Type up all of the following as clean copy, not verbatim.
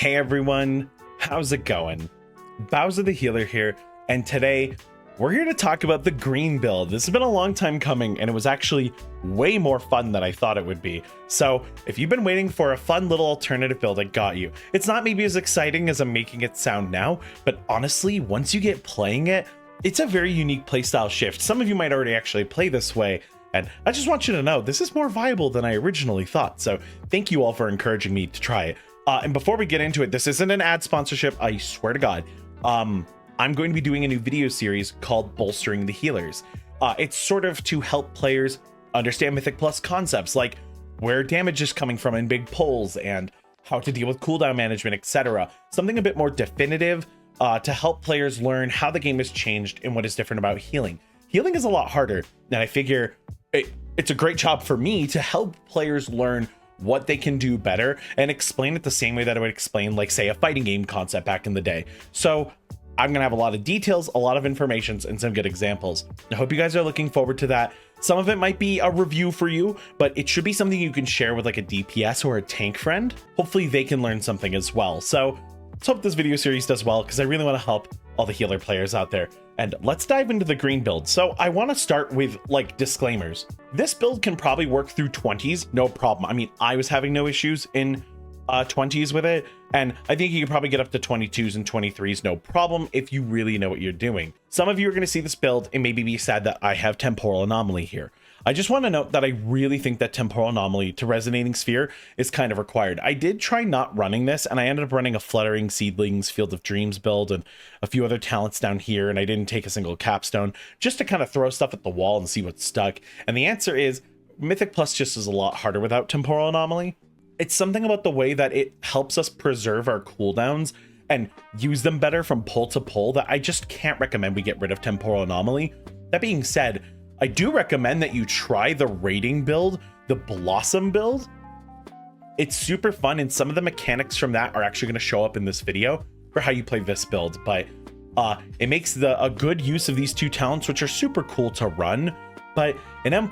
Hey everyone, how's it going? Bowser the Healer here, and today we're here to talk about the green build. This has been a long time coming, and it was actually way more fun than I thought it would be. So if you've been waiting for a fun little alternative build, I got you. It's not maybe as exciting as I'm making it sound now, but honestly, once you get playing it, it's a very unique playstyle shift. Some of you might already actually play this way, and I just want you to know this is more viable than I originally thought. So thank you all for encouraging me to try it. And before we get into it, this isn't an ad sponsorship, I swear to God. I'm going to be doing a new video series called Bolstering the Healers. It's sort of to help players understand Mythic Plus concepts like where damage is coming from in big pulls and how to deal with cooldown management, etc. Something a bit more definitive to help players learn how the game has changed and what is different about healing. Healing is a lot harder, and I figure it's a great job for me to help players learn what they can do better and explain it the same way that I would explain, like, say, a fighting game concept back in the day. So I'm gonna have a lot of details, a lot of informations, and some good examples. I hope you guys are looking forward to that. Some of it might be a review for you, but it should be something you can share with like a DPS or a tank friend. Hopefully they can learn something as well. So let's hope this video series does well, because I really want to help all the healer players out there. And let's dive into the green build. So I want to start with like disclaimers. This build can probably work through 20s, no problem. I mean, I was having no issues in 20s with it, and I think you can probably get up to 22s and 23s, no problem, if you really know what you're doing. Some of you are going to see this build and maybe be sad that I have Temporal Anomaly here. I just want to note that I really think that Temporal Anomaly to Resonating Sphere is kind of required. I did try not running this, and I ended up running a Fluttering Seedlings Field of Dreams build and a few other talents down here, and I didn't take a single capstone, just to kind of throw stuff at the wall and see what stuck. And the answer is Mythic Plus just is a lot harder without Temporal Anomaly. It's something about the way that it helps us preserve our cooldowns and use them better from pull to pull that I just can't recommend we get rid of Temporal Anomaly. That being said, I do recommend that you try the raiding build, the Blossom build. It's super fun, and some of the mechanics from that are actually going to show up in this video for how you play this build. But it makes a good use of these two talents, which are super cool to run. But in M+,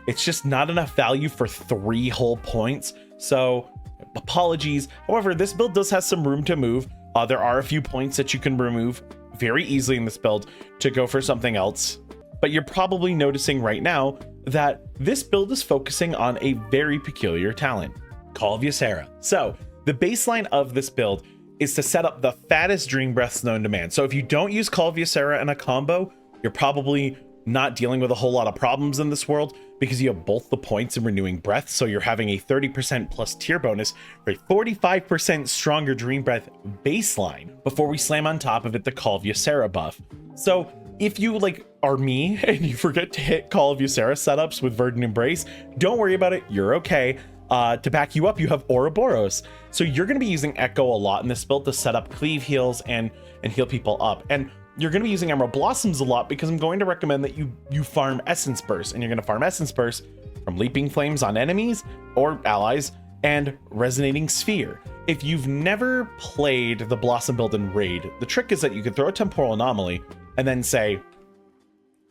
it's just not enough value for 3 whole points. So apologies. However, this build does have some room to move. There are a few points that you can remove very easily in this build to go for something else. But you're probably noticing right now that this build is focusing on a very peculiar talent, Call of Ysera. So the baseline of this build is to set up the fattest Dream Breaths known to man. So if you don't use Call of Ysera in a combo, you're probably not dealing with a whole lot of problems in this world, because you have both the points in Renewing Breath, so you're having a 30% plus tier bonus for a 45% stronger Dream Breath baseline before we slam on top of it the Call of Ysera buff. So if you like are me and you forget to hit Call of Ysera setups with Verdant Embrace, don't worry about it, you're okay. To back you up, you have Ouroboros. So you're going to be using Echo a lot in this build to set up cleave heals and heal people up. And you're going to be using Emerald Blossoms a lot, because I'm going to recommend that you farm Essence Burst, and you're going to farm Essence Burst from Leaping Flames on enemies or allies and Resonating Sphere. If you've never played the Blossom build in Raid, the trick is that you can throw a Temporal Anomaly and then say,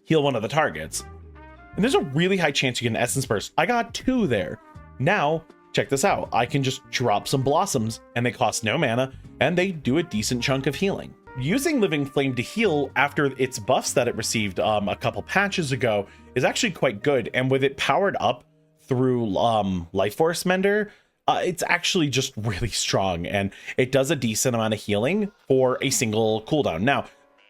heal one of the targets. And there's a really high chance you get an Essence Burst. I got 2 there. Now, check this out. I can just drop some Blossoms, and they cost no mana, and they do a decent chunk of healing. Using Living Flame to heal after its buffs that it received a couple patches ago is actually quite good, and with it powered up through Life Force Mender, it's actually just really strong, and it does a decent amount of healing for a single cooldown. Now,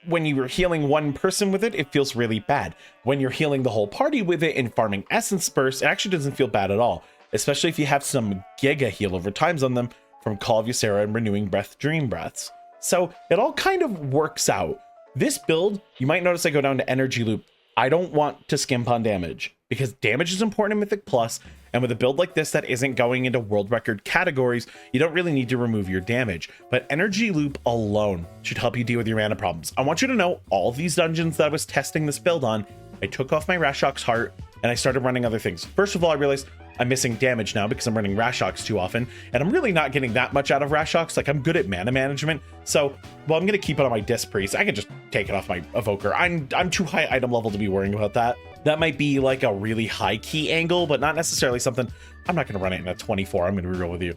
when you're healing one person with it, it feels really bad. When you're healing the whole party with it and farming Essence Burst, it actually doesn't feel bad at all, especially if you have some Giga heal over times on them from Call of Ysera and Renewing Breath Dream Breaths. So it all kind of works out. This build, you might notice I go down to Energy Loop. I don't want to skimp on damage, because damage is important in Mythic Plus, and with a build like this that isn't going into world record categories, you don't really need to remove your damage. But Energy Loop alone should help you deal with your mana problems. I want you to know all of these dungeons that I was testing this build on, I took off my Rashok's Heart and I started running other things. First of all, I realized I'm missing damage now because I'm running Rashok's too often, and I'm really not getting that much out of Rashok's. Like, I'm good at mana management, so, well, I'm gonna keep it on my Disc Priest. I can just take it off my Evoker. I'm too high item level to be worrying about that. That might be like a really high key angle, but not necessarily something. I'm not gonna run it in a 24. I'm gonna be real with you.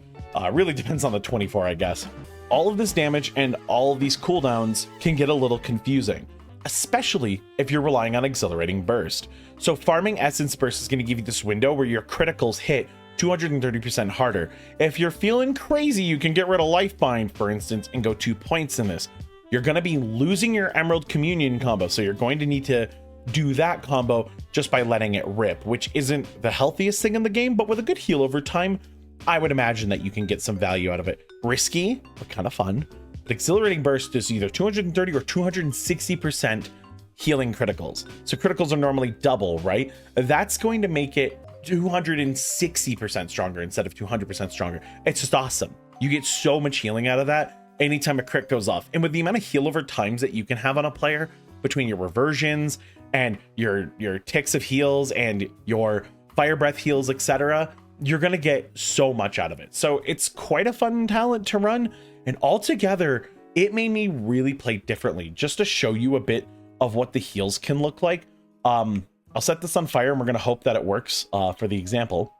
Really depends on the 24, I guess. all of this damage and all of these cooldowns can get a little confusing, especially if you're relying on Exhilarating Burst. So farming Essence Burst is going to give you this window where your criticals hit 230% harder. If you're feeling crazy, you can get rid of Life Bind, for instance, and go 2 points in this. You're going to be losing your Emerald Communion combo, so you're going to need to do that combo just by letting it rip, which isn't the healthiest thing in the game, but with a good heal over time, I would imagine that you can get some value out of it. Risky, but kind of fun. But Exhilarating Burst is either 230 or 260% healing criticals. So criticals are normally double, right? That's going to make it 260% stronger instead of 200% stronger. It's just awesome. You get so much healing out of that anytime a crit goes off. And with the amount of heal over times that you can have on a player between your reversions and your ticks of heals and your fire breath heals, etc., you're going to get so much out of it. So it's quite a fun talent to run. And altogether, it made me really play differently just to show you a bit of what the heals can look like. I'll set this on fire and we're going to hope that it works for the example.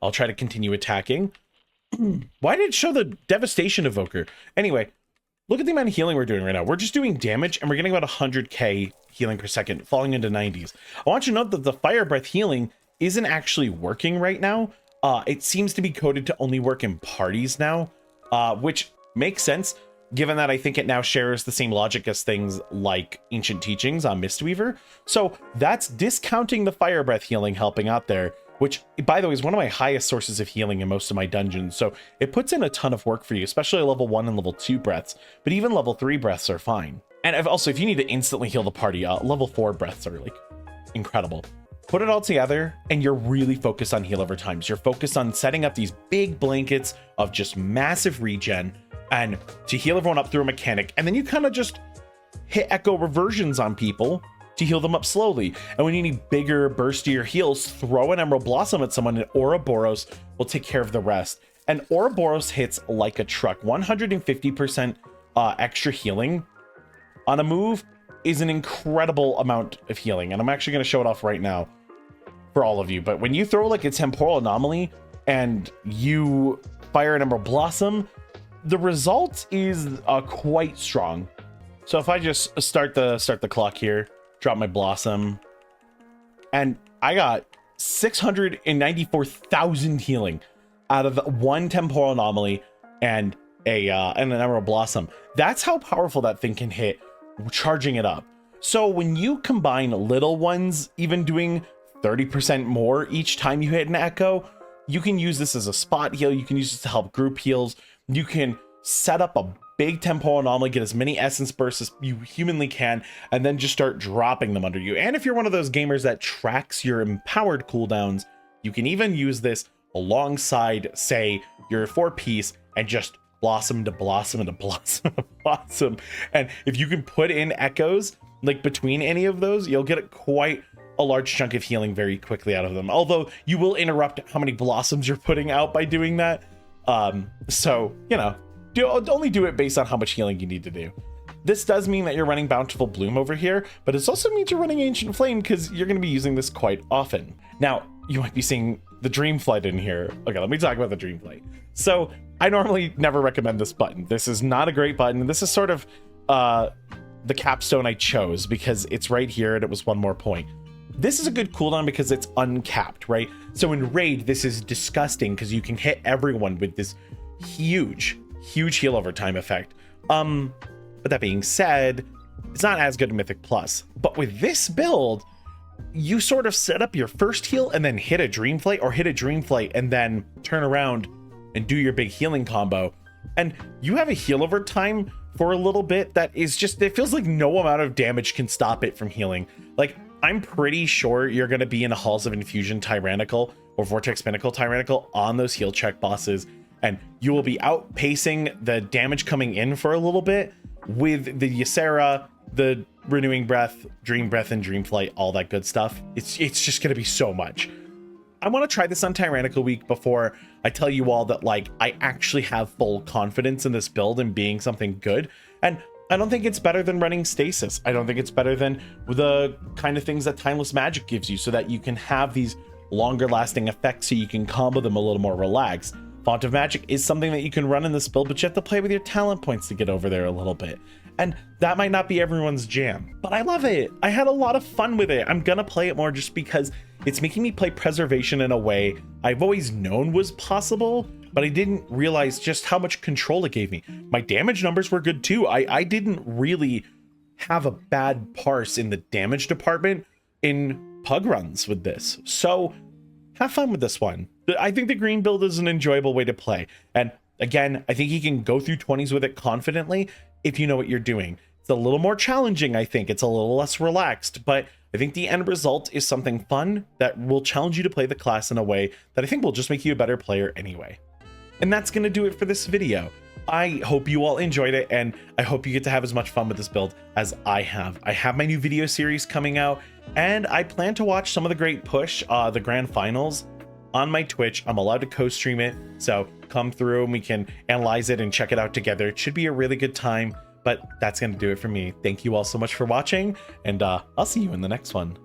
I'll try to continue attacking. Why did it show the Devastation Evoker? Anyway, look at the amount of healing we're doing right now. We're just doing damage and we're getting about 100k healing per second, falling into 90s. I want you to note that the fire breath healing isn't actually working right now. It seems to be coded to only work in parties now, which makes sense, given that I think it now shares the same logic as things like Ancient Teachings on Mistweaver. So that's discounting the fire breath healing helping out there, which, by the way, is one of my highest sources of healing in most of my dungeons. So it puts in a ton of work for you, especially level 1 and level 2 breaths, but even level 3 breaths are fine. And also, if you need to instantly heal the party, level 4 breaths are like incredible. Put it all together and you're really focused on heal over times. You're focused on setting up these big blankets of just massive regen and to heal everyone up through a mechanic. And then you kind of just hit echo reversions on people to heal them up slowly. And when you need bigger, burstier heals, throw an Emerald Blossom at someone and Ouroboros will take care of the rest. And Ouroboros hits like a truck. 150% extra healing on a move is an incredible amount of healing. And I'm actually going to show it off right now for all of you. But when you throw like a Temporal Anomaly and you fire an Emerald Blossom, the result is quite strong. So if I just start the clock here, drop my Blossom, and I got 694,000 healing out of one Temporal Anomaly and an Emerald Blossom. That's how powerful that thing can hit, charging it up. So when you combine little ones, even doing 30% more each time you hit an echo, you can use this as a spot heal. You can use this to help group heals. You can set up a big Temporal Anomaly, get as many Essence Bursts as you humanly can, and then just start dropping them under you. And if you're one of those gamers that tracks your empowered cooldowns, you can even use this alongside, say, your 4-piece and just blossom to blossom to blossom to blossom. And if you can put in echoes like between any of those, you'll get quite a large chunk of healing very quickly out of them. Although you will interrupt how many blossoms you're putting out by doing that. So, you know, only do it based on how much healing you need to do. This does mean that you're running Bountiful Bloom over here, but it also means you're running Ancient Flame because you're going to be using this quite often. Now, you might be seeing the Dream Flight in here. Okay, let me talk about the Dream Flight. So I normally never recommend this button. This is not a great button. This is sort of the capstone I chose because it's right here and it was one more point. This is a good cooldown because it's uncapped, right? So in Raid, this is disgusting because you can hit everyone with this huge heal over time effect. But that being said, it's not as good in Mythic Plus. But with this build, you sort of set up your first heal and then hit a Dream Flight, or hit a Dream Flight and then turn around and do your big healing combo. And you have a heal over time for a little bit that is just, it feels like no amount of damage can stop it from healing. Like, I'm pretty sure you're going to be in a Halls of Infusion Tyrannical or Vortex Pinnacle Tyrannical on those heal check bosses, and you will be outpacing the damage coming in for a little bit with the Ysera, the Renewing Breath, Dream Breath, and Dream Flight, all that good stuff. It's just going to be so much. I want to try this on Tyrannical Week before I tell you all that, like, I actually have full confidence in this build and being something good. And I don't think it's better than running Stasis. I don't think it's better than the kind of things that Timeless Magic gives you so that you can have these longer lasting effects so you can combo them a little more relaxed. Font of Magic is something that you can run in this build, but you have to play with your talent points to get over there a little bit. And that might not be everyone's jam, but I love it. I had a lot of fun with it. I'm gonna play it more just because it's making me play Preservation in a way I've always known was possible, but I didn't realize just how much control it gave me. My damage numbers were good too. I didn't really have a bad parse in the damage department in pug runs with this. So have fun with this one. I think the green build is an enjoyable way to play. And again, I think you can go through 20s with it confidently if you know what you're doing. It's a little more challenging, I think. It's a little less relaxed, but I think the end result is something fun that will challenge you to play the class in a way that I think will just make you a better player anyway. And that's going to do it for this video. I hope you all enjoyed it, and I hope you get to have as much fun with this build as I have. I have my new video series coming out, and I plan to watch some of the Great Push, the grand finals, on my Twitch. I'm allowed to co-stream it, so come through and we can analyze it and check it out together. It should be a really good time, but that's going to do it for me. Thank you all so much for watching, and I'll see you in the next one.